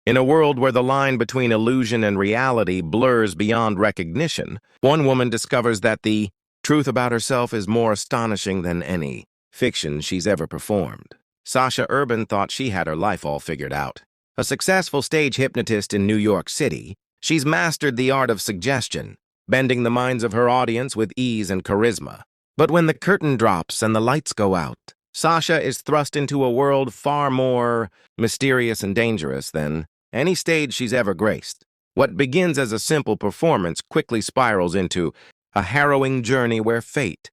In a world where the line between illusion and reality blurs beyond recognition, one woman discovers that the truth about herself is more astonishing than any fiction she's ever performed. Sasha Urban thought she had her life all figured out. A successful stage hypnotist in New York City, she's mastered the art of suggestion, bending the minds of her audience with ease and charisma. But when the curtain drops and the lights go out, Sasha is thrust into a world far more mysterious and dangerous than any stage she's ever graced. What begins as a simple performance quickly spirals into a harrowing journey where fate,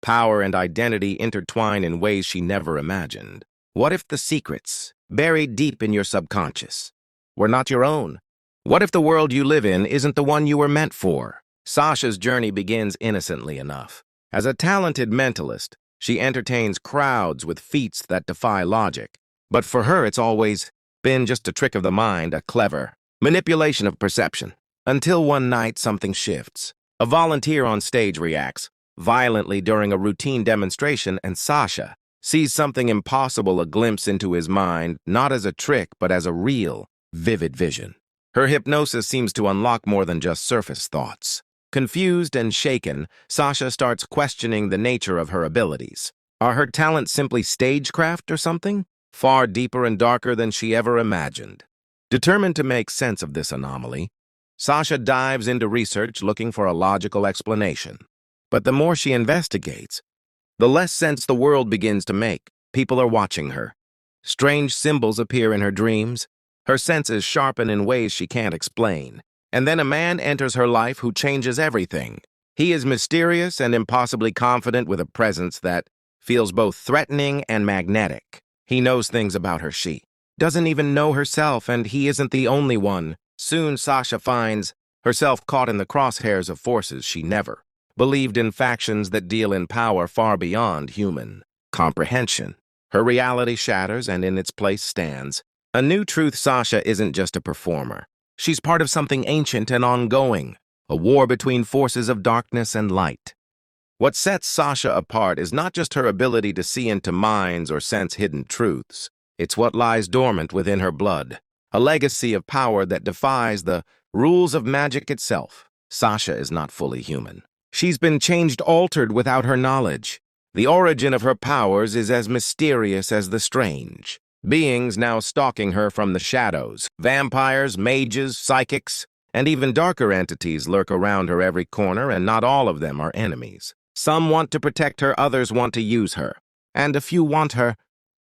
power, and identity intertwine in ways she never imagined. What if the secrets, buried deep in your subconscious, were not your own? What if the world you live in isn't the one you were meant for? Sasha's journey begins innocently enough. As a talented mentalist, she entertains crowds with feats that defy logic. But for her, it's always been just a trick of the mind, a clever manipulation of perception. Until one night, something shifts. A volunteer on stage reacts violently during a routine demonstration, and Sasha sees something impossible, a glimpse into his mind, not as a trick, but as a real, vivid vision. Her hypnosis seems to unlock more than just surface thoughts. Confused and shaken, Sasha starts questioning the nature of her abilities. Are her talents simply stagecraft or something? Far deeper and darker than she ever imagined. Determined to make sense of this anomaly, Sasha dives into research looking for a logical explanation. But the more she investigates, the less sense the world begins to make. People are watching her. Strange symbols appear in her dreams. Her senses sharpen in ways she can't explain. And then a man enters her life who changes everything. He is mysterious and impossibly confident, with a presence that feels both threatening and magnetic. He knows things about her she doesn't even know herself, and he isn't the only one. Soon Sasha finds herself caught in the crosshairs of forces she never believed in, factions that deal in power far beyond human comprehension. Her reality shatters, and in its place stands a new truth. Sasha isn't just a performer. She's part of something ancient and ongoing, a war between forces of darkness and light. What sets Sasha apart is not just her ability to see into minds or sense hidden truths. It's what lies dormant within her blood, a legacy of power that defies the rules of magic itself. Sasha is not fully human. She's been changed, altered without her knowledge. The origin of her powers is as mysterious as the strange. Beings now stalking her from the shadows. Vampires, mages, psychics, and even darker entities lurk around her every corner, and not all of them are enemies. Some want to protect her, others want to use her, and a few want her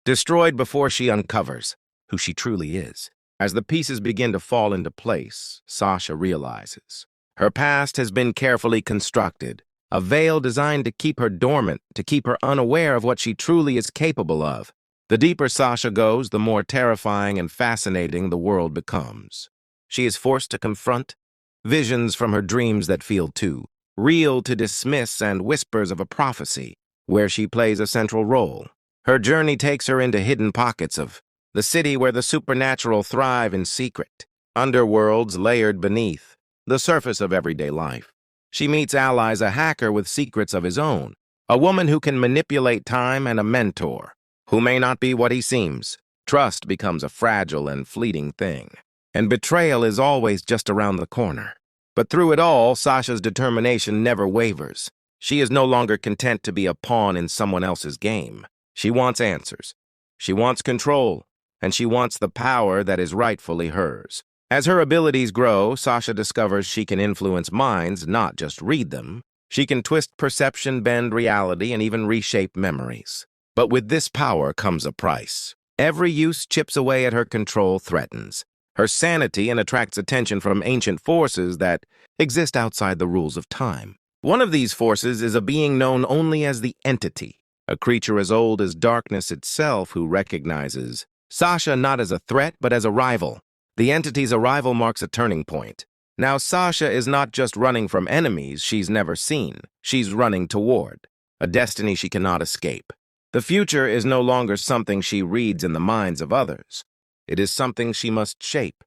destroyed before she uncovers who she truly is. As the pieces begin to fall into place, Sasha realizes her past has been carefully constructed, a veil designed to keep her dormant, to keep her unaware of what she truly is capable of. The deeper Sasha goes, the more terrifying and fascinating the world becomes. She is forced to confront visions from her dreams that feel too real to dismiss, and whispers of a prophecy where she plays a central role. Her journey takes her into hidden pockets of the city where the supernatural thrive in secret, underworlds layered beneath the surface of everyday life. She meets allies, a hacker with secrets of his own, a woman who can manipulate time, and a mentor who may not be what he seems. Trust becomes a fragile and fleeting thing, and betrayal is always just around the corner. But through it all, Sasha's determination never wavers. She is no longer content to be a pawn in someone else's game. She wants answers. She wants control, and she wants the power that is rightfully hers. As her abilities grow, Sasha discovers she can influence minds, not just read them. She can twist perception, bend reality, and even reshape memories. But with this power comes a price. Every use chips away at her control, threatens her sanity, and attracts attention from ancient forces that exist outside the rules of time. One of these forces is a being known only as the Entity, a creature as old as darkness itself who recognizes Sasha not as a threat but as a rival. The Entity's arrival marks a turning point. Now Sasha is not just running from enemies she's never seen. She's running toward a destiny she cannot escape. The future is no longer something she reads in the minds of others. It is something she must shape.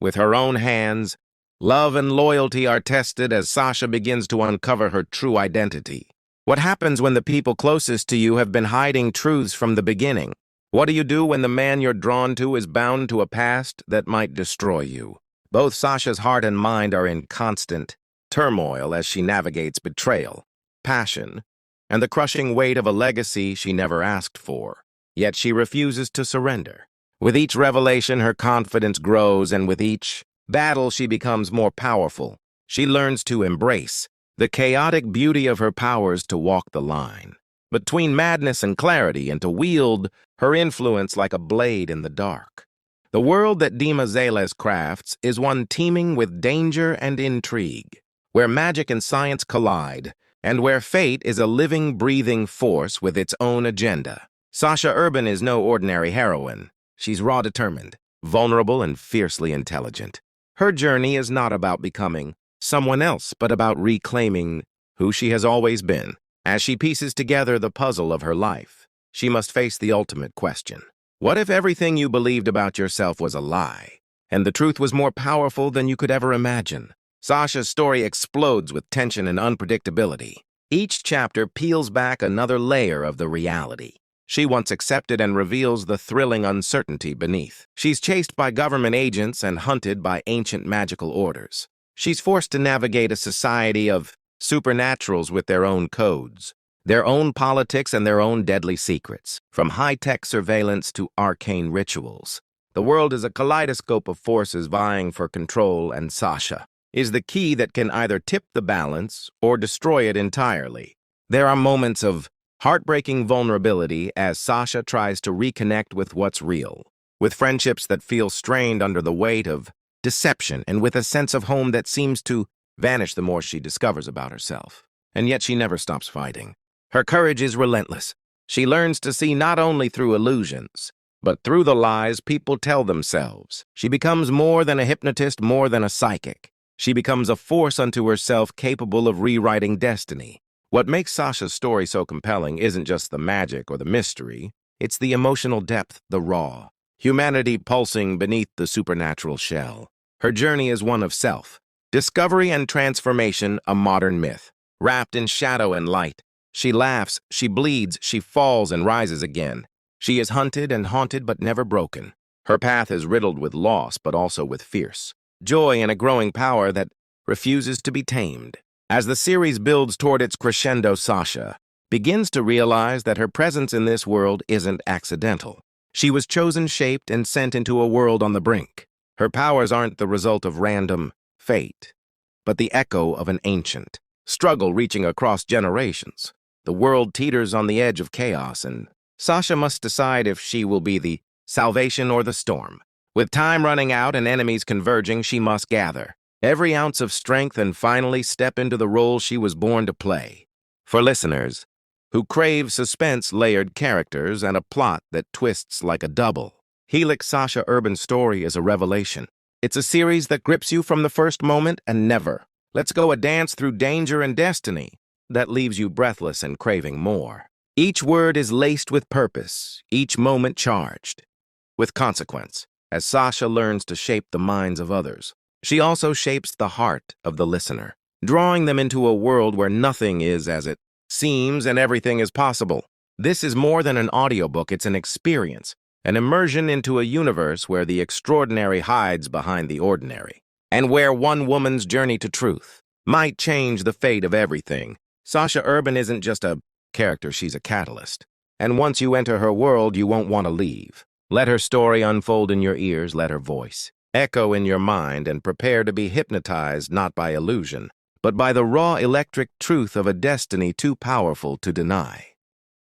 With her own hands, love and loyalty are tested as Sasha begins to uncover her true identity. What happens when the people closest to you have been hiding truths from the beginning? What do you do when the man you're drawn to is bound to a past that might destroy you? Both Sasha's heart and mind are in constant turmoil as she navigates betrayal, passion, and the crushing weight of a legacy she never asked for. Yet she refuses to surrender. With each revelation, her confidence grows, and with each battle, she becomes more powerful. She learns to embrace the chaotic beauty of her powers, to walk the line between madness and clarity, and to wield her influence like a blade in the dark. The world that Dima Zales crafts is one teeming with danger and intrigue, where magic and science collide, and where fate is a living, breathing force with its own agenda. Sasha Urban is no ordinary heroine. She's raw determined, vulnerable, and fiercely intelligent. Her journey is not about becoming someone else, but about reclaiming who she has always been. As she pieces together the puzzle of her life, she must face the ultimate question. What if everything you believed about yourself was a lie, and the truth was more powerful than you could ever imagine? Sasha's story explodes with tension and unpredictability. Each chapter peels back another layer of the reality she once accepted and reveals the thrilling uncertainty beneath. She's chased by government agents and hunted by ancient magical orders. She's forced to navigate a society of supernaturals with their own codes, their own politics, and their own deadly secrets. From high-tech surveillance to arcane rituals, the world is a kaleidoscope of forces vying for control, and Sasha is the key that can either tip the balance or destroy it entirely. There are moments of heartbreaking vulnerability as Sasha tries to reconnect with what's real, with friendships that feel strained under the weight of deception, and with a sense of home that seems to vanish the more she discovers about herself. And yet she never stops fighting. Her courage is relentless. She learns to see not only through illusions, but through the lies people tell themselves. She becomes more than a hypnotist, more than a psychic. She becomes a force unto herself, capable of rewriting destiny. What makes Sasha's story so compelling isn't just the magic or the mystery, it's the emotional depth, the raw humanity pulsing beneath the supernatural shell. Her journey is one of self-discovery and transformation, a modern myth, wrapped in shadow and light. She laughs, she bleeds, she falls and rises again. She is hunted and haunted but never broken. Her path is riddled with loss but also with fierce joy and a growing power that refuses to be tamed. As the series builds toward its crescendo, Sasha begins to realize that her presence in this world isn't accidental. She was chosen, shaped, and sent into a world on the brink. Her powers aren't the result of random fate, but the echo of an ancient struggle reaching across generations. The world teeters on the edge of chaos, and Sasha must decide if she will be the salvation or the storm. With time running out and enemies converging, she must gather every ounce of strength and finally step into the role she was born to play. For listeners who crave suspense-layered characters and a plot that twists like a double, Helix Sasha Urban Story is a revelation. It's a series that grips you from the first moment and never lets go, a dance through danger and destiny that leaves you breathless and craving more. Each word is laced with purpose, each moment charged with consequence. As Sasha learns to shape the minds of others, she also shapes the heart of the listener, drawing them into a world where nothing is as it seems and everything is possible. This is more than an audiobook, it's an experience, an immersion into a universe where the extraordinary hides behind the ordinary, and where one woman's journey to truth might change the fate of everything. Sasha Urban isn't just a character, she's a catalyst. And once you enter her world, you won't want to leave. Let her story unfold in your ears, let her voice echo in your mind, and prepare to be hypnotized not by illusion, but by the raw electric truth of a destiny too powerful to deny.